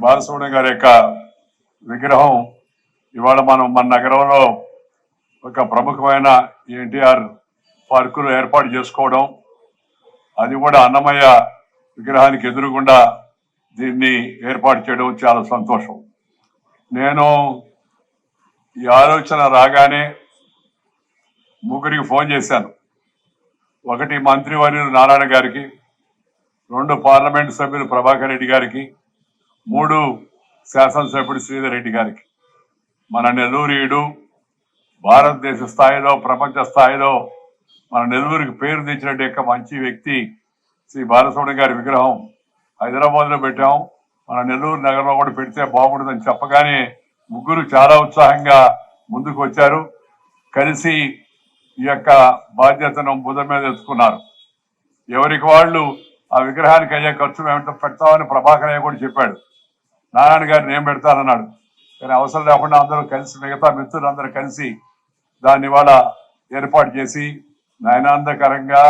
బాలసుబ్రహ్మణ్యం గారి యొక్క విగ్రహం ఇవాళ మనం మన నగరంలో ఒక ప్రముఖమైన ఎన్టీఆర్ పార్కులు ఏర్పాటు చేసుకోవడం, అది కూడా అన్నమయ్య విగ్రహానికి ఎదురుగుండా దీన్ని ఏర్పాటు చేయడం చాలా సంతోషం. నేను ఈ ఆలోచన రాగానే ముగ్గురికి ఫోన్ చేశాను. ఒకటి మంత్రివర్యులు నారాయణ గారికి, 2 పార్లమెంటు సభ్యులు ప్రభాకర్ రెడ్డి గారికి, 3 శాసనసభ్యుడు శ్రీధర్ రెడ్డి గారికి. మన నెల్లూరు భారతదేశ స్థాయిలో ప్రపంచ స్థాయిలో మన నెల్లూరుకి పేరు తెచ్చినట్టు యొక్క మంచి వ్యక్తి శ్రీ బాలసుబ్రహ్మణ్యం గారి విగ్రహం హైదరాబాద్లో పెట్టాం, మన నెల్లూరు నగరంలో కూడా పెడితే బాగుంటుందని చెప్పగానే ముగ్గురు చాలా ఉత్సాహంగా ముందుకు వచ్చారు. కలిసి ఈ యొక్క బాధ్యతను భుజం మీద ఎత్తుకున్నారు. ఎవరికి వాళ్ళు ఆ విగ్రహానికి అయ్యే ఖర్చు ఏమిటో పెడతామని ప్రభాకరయ్య కూడా చెప్పాడు. నారాయణ గారు నేను పెడతానన్నాడు. కానీ అవసరం లేకుండా అందరూ కలిసి, మిగతా మిత్రులందరూ కలిసి దాన్ని ఇవాళ ఏర్పాటు చేసి నయనాందకరంగా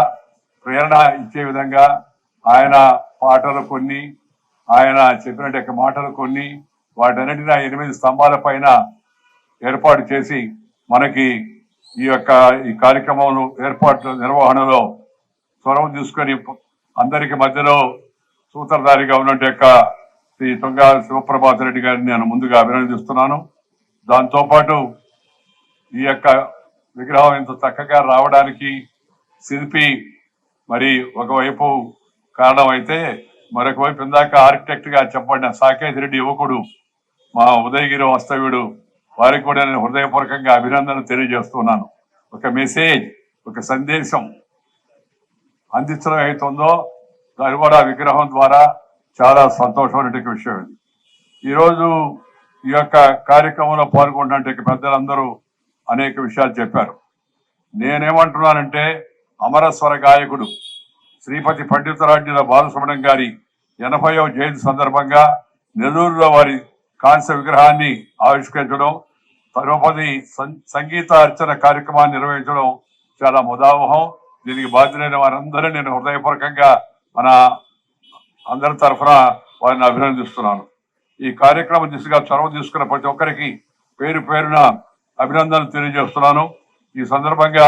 ప్రేరణ ఇచ్చే విధంగా ఆయన పాటలు కొన్ని, ఆయన చెప్పినట్టు మాటలు కొన్ని, వాటన్నిటిని 8 స్తంభాల పైన ఏర్పాటు చేసి మనకి ఈ కార్యక్రమం ఏర్పాట్ల నిర్వహణలో చొరవ తీసుకొని అందరికి మధ్యలో సూత్రధారిగా ఉన్నట్టు శ్రీ తుంగా శివప్రభాత్ రెడ్డి గారిని నేను ముందుగా అభినందిస్తున్నాను. దాంతోపాటు ఈ యొక్క విగ్రహం ఇంత చక్కగా రావడానికి శిల్పి మరి ఒకవైపు కారణం అయితే, మరొక వైపు ఇందాక ఆర్కిటెక్ట్ గా చెప్పబడిన సాకేత్ రెడ్డి యువకుడు, మా ఉదయగిరి వాస్తవ్యుడు, వారికి కూడా నేను హృదయపూర్వకంగా అభినందనలు తెలియజేస్తున్నాను. ఒక మెసేజ్, ఒక సందేశం అందించడం అవుతుందో దాని కూడా విగ్రహం ద్వారా చాలా సంతోషమైన విషయం ఇది. ఈరోజు ఈ యొక్క కార్యక్రమంలో పాల్గొన్నట్టు పెద్దలందరూ అనేక విషయాలు చెప్పారు. నేనేమంటున్నానంటే, అమరస్వర గాయకుడు శ్రీపతి పండితురాజ్యుల బాలసుబ్రహ్మణ్యం గారి 80వ జయంతి సందర్భంగా నెల్లూరులో వారి కాంస్య విగ్రహాన్ని ఆవిష్కరించడం, తిరుపతి సంగీత అర్చన కార్యక్రమాన్ని నిర్వహించడం చాలా ముదావహం. దీనికి బాధ్యులైన వారందరూ నేను హృదయపూర్వకంగా మన అందరి తరఫున వారిని అభినందిస్తున్నాను. ఈ కార్యక్రమం దిశగా చొరవ తీసుకున్న ప్రతి ఒక్కరికి పేరు పేరున అభినందనలు తెలియజేస్తున్నాను. ఈ సందర్భంగా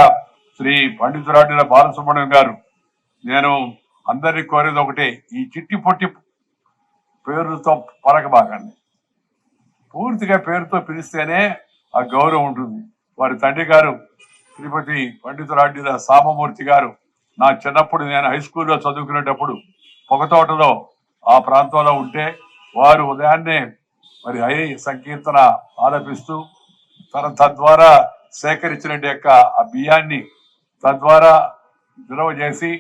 శ్రీ పండితురాడ్డిల బాలసుబ్రహ్మణ్యం గారు, నేను అందరినీ కోరేది ఒకటే, ఈ చిట్టి పొట్టి పేరుతో పలకబాకండి. పూర్తిగా పేరుతో పిలిస్తేనే ఆ గౌరవం ఉంటుంది. వారి తండ్రి గారు శ్రీపతి పండితురాడ్డిల సామమూర్తి గారు నా చిన్నప్పుడు, నేను హై స్కూల్లో చదువుకునేటప్పుడు పొగతోటలో ఆ ప్రాంతంలో ఉంటే వారు ఉదయాన్నే మరి సంకీర్తన ఆలపిస్తూ తద్వారా సేకరించిన యొక్క ఆ బియ్యాన్ని తద్వారా నిల్వ చేసి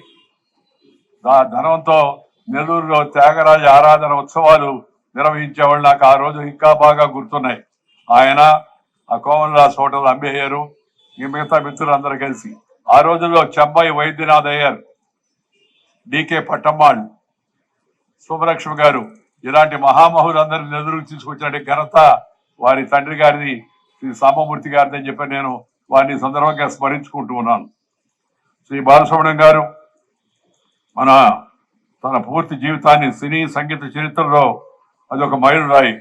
ధనంతో నెల్లూరులో త్యాగరాజ ఆరాధన ఉత్సవాలు నిర్వహించేవాళ్ళు. నాకు ఆ రోజు ఇంకా బాగా గుర్తున్నాయి. ఆయన, ఆ కోమలరాజు హోటల్ అంబేయ్యారు, ఈ మిగతా మిత్రులందరూ కలిసి ఆ రోజుల్లో చెంబై వైద్యనాథ్ అయ్యర్, డికే పట్టమ్మాళ్, శుభలక్ష్మి గారు, ఇలాంటి మహామహులందరినీ నెల్లూరుకు తీసుకొచ్చిన ఘనత వారి తండ్రి గారిది, శ్రీ సామమూర్తి గారిది అని చెప్పి నేను వారిని సందర్భంగా స్మరించుకుంటూ ఉన్నాను. శ్రీ బాలసుబ్రహ్మణ్యం గారు తన పూర్తి జీవితాన్ని సినీ సంగీత చరిత్రలో అదొక మైలురాయి.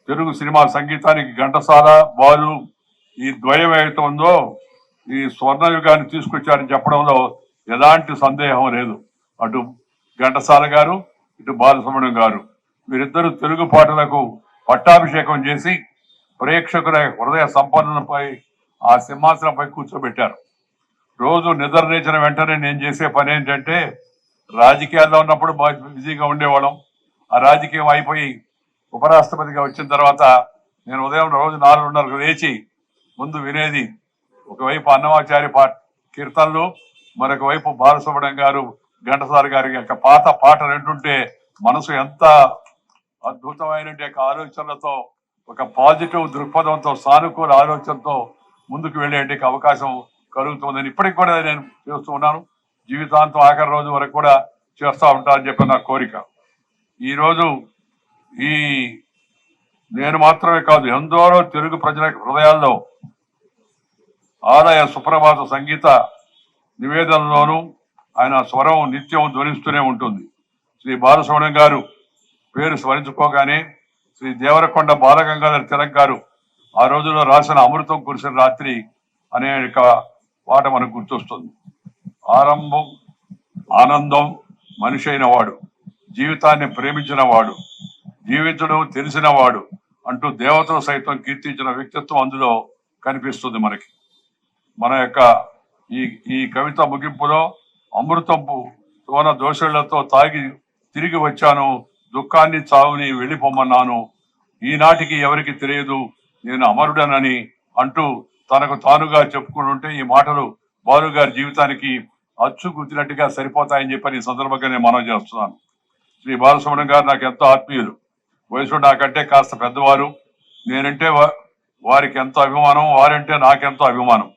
తెలుగు సినిమా సంగీతానికి ఘంటసాల, బాలు ఈ ద్వయం ఏదైతే ఉందో ఈ స్వర్ణయుగాన్ని తీసుకొచ్చారని చెప్పడంలో ఎలాంటి సందేహం లేదు. అటు ఘంటసాల గారు, ఇటు బాలసుబ్రహ్మణ్యం గారు, వీరిద్దరూ తెలుగు పాటలకు పట్టాభిషేకం చేసి ప్రేక్షకుల హృదయ సంపన్నంపై ఆ సింహాసనంపై కూర్చోబెట్టారు. రోజు నిద్ర లేచిన వెంటనే నేను చేసే పని ఏంటంటే, రాజకీయాల్లో ఉన్నప్పుడు బిజీగా ఉండేవాళ్ళం. ఆ రాజకీయం అయిపోయి ఉపరాష్ట్రపతిగా వచ్చిన తర్వాత నేను ఉదయం రోజు 4:30కు లేచి ముందు వినేది ఒకవైపు అన్నమాచారి కీర్తనలు, మరొక వైపు బాలసుబ్రహ్మణ్యం గారు, ఘంటసాల గారి యొక్క పాత పాటలు వింటుంటే మనసు ఎంత అద్భుతమైన ఆలోచనలతో, ఒక పాజిటివ్ దృక్పథంతో, సానుకూల ఆలోచనతో ముందుకు వెళ్ళే అవకాశం కలుగుతుందని ఇప్పటికి కూడా నేను చేస్తూ ఉన్నాను. జీవితాంతం ఆఖరి రోజు వరకు కూడా చేస్తూ ఉంటానని చెప్పి నా కోరిక. ఈరోజు నేను మాత్రమే కాదు, ఎందరో తెలుగు ప్రజల హృదయాల్లో ఆలయ సుప్రభాత సంగీత నివేదనలోనూ ఆయన స్వరం నిత్యం ధ్వనిస్తూనే ఉంటుంది. శ్రీ బాలసుబ్రహ్మణ్యం గారు పేరు స్మరించుకోగానే శ్రీ దేవరకొండ బాలగంగాధర తిలక్ గారు ఆ రోజుల్లో రాసిన అమృతం కురిసిన రాత్రి అనే పాట మనకు గుర్తొస్తుంది. ఆరంభం ఆనందం మనిషి అయిన వాడు, జీవితాన్ని ప్రేమించిన వాడు, జీవించడం తెలిసిన వాడు అంటూ దేవతలు సైతం కీర్తించిన వ్యక్తిత్వం అందులో కనిపిస్తుంది మనకి. మన యొక్క ఈ కవిత ముగింపులో అమృతంపు సోన దోషులతో తాగి తిరిగి వచ్చాను, దుఃఖాన్ని చావుని వెళ్ళిపోమన్నాను, ఈనాటికి ఎవరికి తెలియదు నేను అమరుడనని అంటూ తనకు తానుగా చెప్పుకుంటుంటే ఈ మాటలు బాలు గారి జీవితానికి అచ్చు గుర్తినట్టుగా సరిపోతాయని చెప్పని ఈ సందర్భంగా నేను మనవి చేస్తున్నాను. శ్రీ బాలసుబ్రహ్మణ్యం గారు నాకు ఎంతో ఆత్మీయులు, వయసులో నాకంటే కాస్త పెద్దవారు. నేనంటే వారికి ఎంతో అభిమానం, వారంటే నాకెంతో అభిమానం.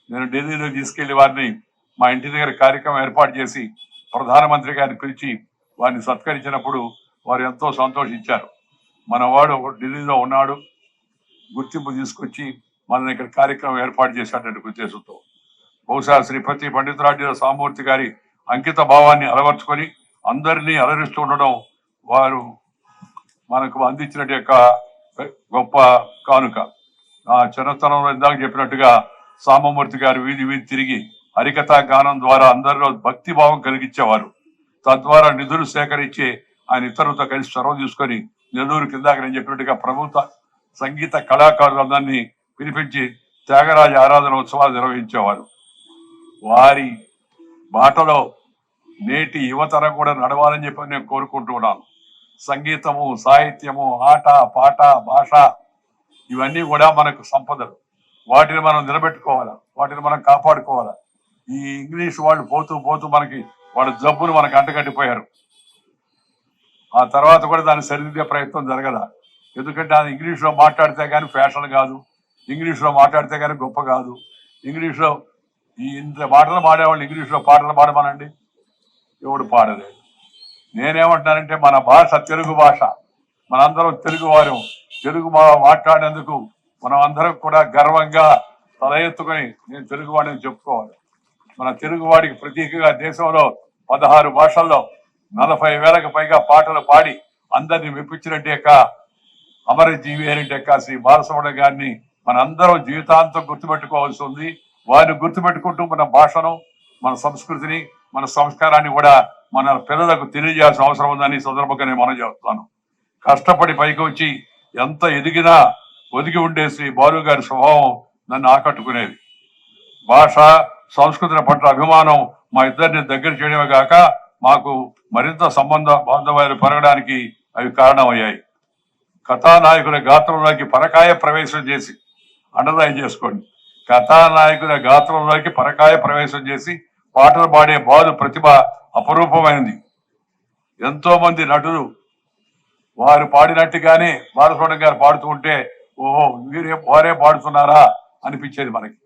నేను ఢిల్లీలో తీసుకెళ్లి వారిని మా ఇంటి దగ్గర కార్యక్రమం ఏర్పాటు చేసి ప్రధానమంత్రి గారిని పిలిచి వారిని సత్కరించినప్పుడు వారు ఎంతో సంతోషించారు. మన వాడు ఢిల్లీలో ఉన్నాడు, గుర్తింపు తీసుకొచ్చి మన ఇక్కడ కార్యక్రమం ఏర్పాటు చేశాడనే ఉద్దేశంతో బహుశా శ్రీపతి పండితురాజు సామూర్తి గారి అంకిత భావాన్ని అలవర్చుకొని అందరినీ అలరిస్తూ ఉండడం వారు మనకు అందించినట్టు యొక్క గొప్ప కానుక. ఆ చిన్నతనంలో ఇందాక చెప్పినట్టుగా సామమూర్తి గారు వీధి వీధి తిరిగి హరికథా గానం ద్వారా అందరిలో భక్తి భావం కలిగించేవారు. తద్వారా నిధులు సేకరించి ఆయన ఇతరులతో కలిసి చొరవ తీసుకొని నెల్లూరు కిందాక నేను చెప్పినట్టుగా ప్రభుత్వ సంగీత కళాకారులందరినీ పిలిపించి త్యాగరాజ ఆరాధన ఉత్సవాలు నిర్వహించేవారు. వారి బాటలో నేటి యువతరం కూడా నడవాలని చెప్పి నేను కోరుకుంటున్నాను. సంగీతము, సాహిత్యము, ఆట పాట, భాష ఇవన్నీ కూడా మనకు సంపదలు. వాటిని మనం నిలబెట్టుకోవాలా, వాటిని మనం కాపాడుకోవాలా. ఈ ఇంగ్లీష్ వాళ్ళు పోతూ పోతూ మనకి వాళ్ళ జబ్బును మనకు అంటగట్టిపోయారు. ఆ తర్వాత కూడా దాన్ని సరిదిద్దే ప్రయత్నం జరగదా. ఎందుకంటే అది ఇంగ్లీష్లో మాట్లాడితే కానీ ఫ్యాషన్ కాదు, ఇంగ్లీష్లో మాట్లాడితే కానీ గొప్ప కాదు. ఇంగ్లీష్లో ఇంత మాటలు పాడేవాళ్ళు ఇంగ్లీష్లో పాటలు పాడమనండి, ఎవడు పాడలేదు. నేనేమంటున్నానంటే మన భాష తెలుగు భాష, మనందరం తెలుగువారు, తెలుగు మాట్లాడేందుకు మనం అందరం కూడా గర్వంగా తల ఎత్తుకొని నేను తెలుగువాడిని చెప్పుకోవాలి. మన తెలుగువాడికి ప్రతీకగా దేశంలో 16 భాషల్లో 40,000కు పైగా పాటలు పాడి అందరినీ మెప్పించినట్టు అమరజీవి అయినట్టు శ్రీ బాలసుబ్రహ్మణ్యం గారిని మనందరం జీవితాంతం గుర్తుపెట్టుకోవాల్సి ఉంది. వారిని గుర్తుపెట్టుకుంటూ మన భాషను, మన సంస్కృతిని, మన సంస్కారాన్ని కూడా మన పిల్లలకు తెలియజేయాల్సిన అవసరం ఉందని సందర్భంగా నేను మనం చేస్తున్నాను. కష్టపడి పైకి వచ్చి ఎంత ఎదిగినా ఒదిగి ఉండే శ్రీ బాలు గారి స్వభావం నన్ను ఆకట్టుకునేది. భాష సంస్కృతుల పట్ల అభిమానం మా ఇద్దరిని దగ్గర చేయడమే కాక మాకు మరింత బాంధవ్యాలు పెరగడానికి అవి కారణమయ్యాయి. కథానాయకుల గాత్రంలోకి పరకాయ ప్రవేశం చేసి, అండర్లైన్ చేసుకోండి, కథానాయకుల గాత్రంలోకి పరకాయ ప్రవేశం చేసి పాటలు పాడే బాలు ప్రతిభ అపరూపమైనది. ఎంతో మంది నటులు వారు పాడినట్టుగానే బాలసుబ్రహ్మణ్యం గారు పాడుతూ ఉంటే ఓహో వారే పాడుతున్నారా అనిపించేది మనకి.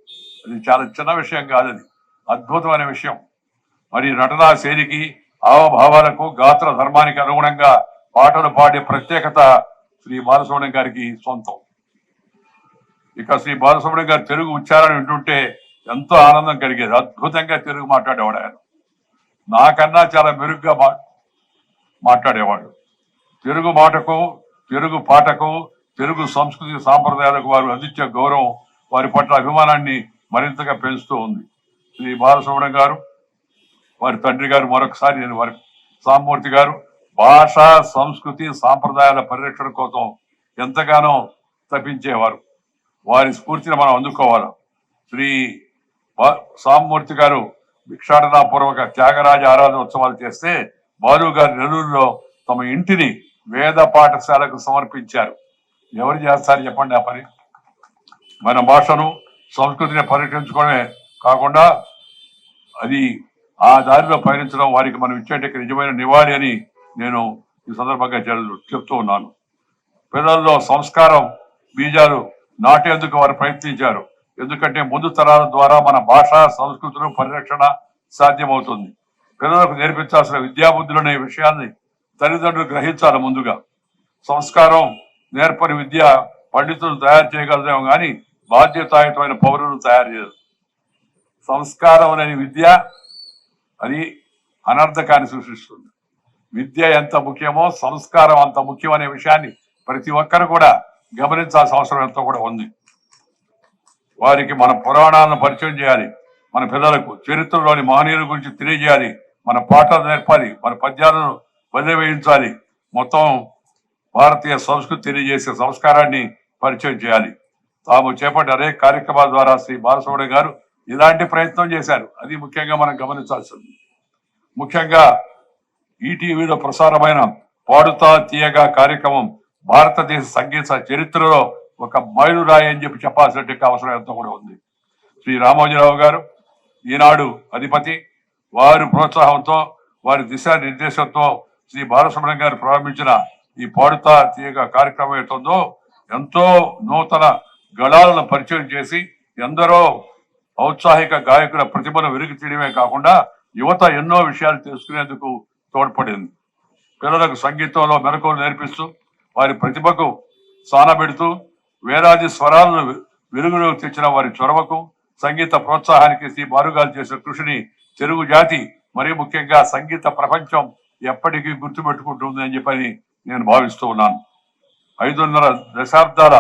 అది చాలా చిన్న విషయం కాదు, అది అద్భుతమైన విషయం. మరి నటనా శైలికి, హావభావాలకు, గాత్ర ధర్మానికి అనుగుణంగా పాటలు పాడే ప్రత్యేకత శ్రీ బాలసుబ్రహ్మణ్యం గారికి సొంతం. ఇక శ్రీ బాలసుబ్రహ్మణ్యం గారు తెలుగు ఉచ్చారణ వింటుంటే ఎంతో ఆనందం కలిగేది. అద్భుతంగా తెలుగు మాట్లాడేవాడు ఆయన, నాకన్నా చాలా మెరుగ్గా మాట్లాడేవాడు. తెలుగు మాటకు, తెలుగు పాటకు, తెలుగు సంస్కృతి సాంప్రదాయాలకు వారు అందించే గౌరవం వారి పట్ల అభిమానాన్ని మరింతగా పెంచుతూ ఉంది. శ్రీ బాలసుబ్రహ్మణ్యం గారు, వారి తండ్రి గారు, మరొకసారి నేను వారి సామూర్తి గారు భాష, సంస్కృతి, సాంప్రదాయాల పరిరక్షణ కోసం ఎంతగానో తప్పించేవారు. వారి స్ఫూర్తిని మనం అందుకోవాలి. శ్రీ సామూర్తి గారు భిక్షాటనాపూర్వక త్యాగరాజ ఆరాధన ఉత్సవాలు చేస్తే బాలు గారి నెల్లూరులో తమ ఇంటిని వేద పాఠశాలకు సమర్పించారు. ఎవరు చేస్తారు చెప్పండి ఆ పని? మన భాషను, సంస్కృతిని పరిరక్షించుకోవడమే కాకుండా అది ఆ దారిలో పయనించడం వారికి మనం ఇచ్చేట నిజమైన నివాళి అని నేను ఈ సందర్భంగా చెప్తూ ఉన్నాను. పిల్లల్లో సంస్కారం బీజాలు నాటేందుకు వారు ప్రయత్నించారు. ఎందుకంటే ముందు తరాల ద్వారా మన భాష, సంస్కృతులు పరిరక్షణ సాధ్యమవుతుంది. పిల్లలకు నేర్పించాల్సిన విద్యాబుద్ధులనే విషయాన్ని తల్లిదండ్రులు గ్రహించాలి. ముందుగా సంస్కారం నేర్పని విద్య పండితులను తయారు చేయగలదేమో కానీ బాధ్యతాయుతమైన పౌరులను తయారు చేయదు. సంస్కారం అనే విద్య అది అనర్థకాన్ని సృష్టిస్తుంది. విద్య ఎంత ముఖ్యమో సంస్కారం అంత ముఖ్యమనే విషయాన్ని ప్రతి ఒక్కరు కూడా గమనించాల్సిన అవసరం ఎంతో కూడా ఉంది. వారికి మన పురాణాలను పరిచయం చేయాలి, మన పిల్లలకు చరిత్రలోని మహనీయుల గురించి తెలియజేయాలి, మన పాటలు నేర్పాలి, మన పద్యాలను వదిలివేయించాలి, మొత్తం భారతీయ సంస్కృతి తెలియజేసే సంస్కారాన్ని పరిచయం చేయాలి. తాము చేపట్టే అనేక కార్యక్రమాల ద్వారా శ్రీ బాలసుబ్రహ్మణ్యం గారు ఇలాంటి ప్రయత్నం చేశారు. అది ముఖ్యంగా మనం గమనించాల్సింది. ముఖ్యంగా ఈటీవీలో ప్రసారమైన పాడుతా తీయగా కార్యక్రమం భారతదేశ సంగీత చరిత్రలో ఒక మైలురాయి అని చెప్పాల్సిన అవసరం ఎంతో కూడా ఉంది. శ్రీ రామోజీరావు గారు ఈనాడు అధిపతి, వారి ప్రోత్సాహంతో వారి దిశానిర్దేశంతో శ్రీ బాలసుబ్రహ్మణ్యం గారు ప్రారంభించిన ఈ పాడుతా తీయగా కార్యక్రమం ఏతుందో ఎంతో నూతన గళాలను పరిచయం చేసి ఎందరో ఔత్సాహిక గాయకుల ప్రతిభను వెలికి తీయడమే కాకుండా యువత ఎన్నో విషయాలు తెలుసుకునేందుకు తోడ్పడింది. పిల్లలకు సంగీతంలో మెలకువలు నేర్పిస్తూ వారి ప్రతిభకు సానబెడుతూ వేలాది స్వరాలను వెలుగులోకి తెచ్చిన వారి చొరవకు సంగీత ప్రోత్సాహానికి శ్రీ బాలుగారు చేసిన కృషిని తెలుగు జాతి మరీ ముఖ్యంగా సంగీత ప్రపంచం ఎప్పటికీ గుర్తుపెట్టుకుంటుంది అని చెప్పని నేను భావిస్తూ ఉన్నాను. 5.5 దశాబ్దాల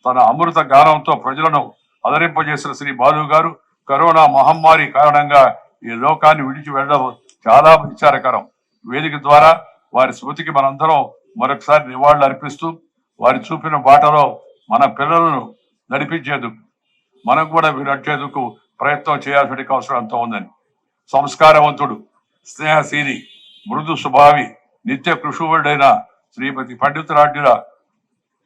తన అమృత గానంతో ప్రజలను అలరింపజేసిన శ్రీ బాలు గారు కరోనా మహమ్మారి కారణంగా ఈ లోకాన్ని విడిచి వెళ్ళడం చాలా విచారకరం. వేదిక ద్వారా వారి స్మృతికి మనందరం మరొకసారి నివాళులు అర్పిస్తూ వారి చూపిన బాటలో మన పిల్లలను నడిపించేందుకు మనం కూడా నడిచేందుకు ప్రయత్నం చేయాల్సిన అవసరం ఎంతో ఉందని. సంస్కారవంతుడు, స్నేహశీలి, మృదు స్వభావి, నిత్య కృషువుడైన శ్రీమతి పండితురాడ్యుల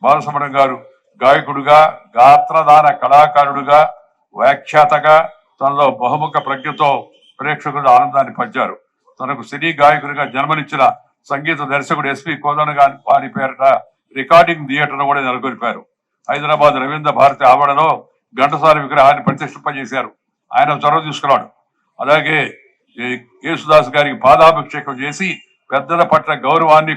బాలసుబ్రహ్మణ్యం గారు గాయకుడుగా, గాత్రదాన కళాకారుడుగా, వ్యాఖ్యాతగా తనలో బహుముఖ ప్రజ్ఞతో ప్రేక్షకుల ఆనందాన్ని పంచారు. తనకు సినీ గాయకుడిగా జన్మనిచ్చిన సంగీత దర్శకుడు ఎస్పి కోదండ గారి వారి పేరిట రికార్డింగ్ థియేటర్ కూడా నెలకొల్పారు. హైదరాబాద్ రవీంద్ర భారతి ఆవరణలో ఘంటసాల విగ్రహాన్ని ప్రతిష్ఠింపజేశారు. ఆయన చొరవ తీసుకున్నాడు. అలాగే యేసుదాస్ గారికి పాదాభిషేకం చేసి పెద్దల పట్ల గౌరవాన్ని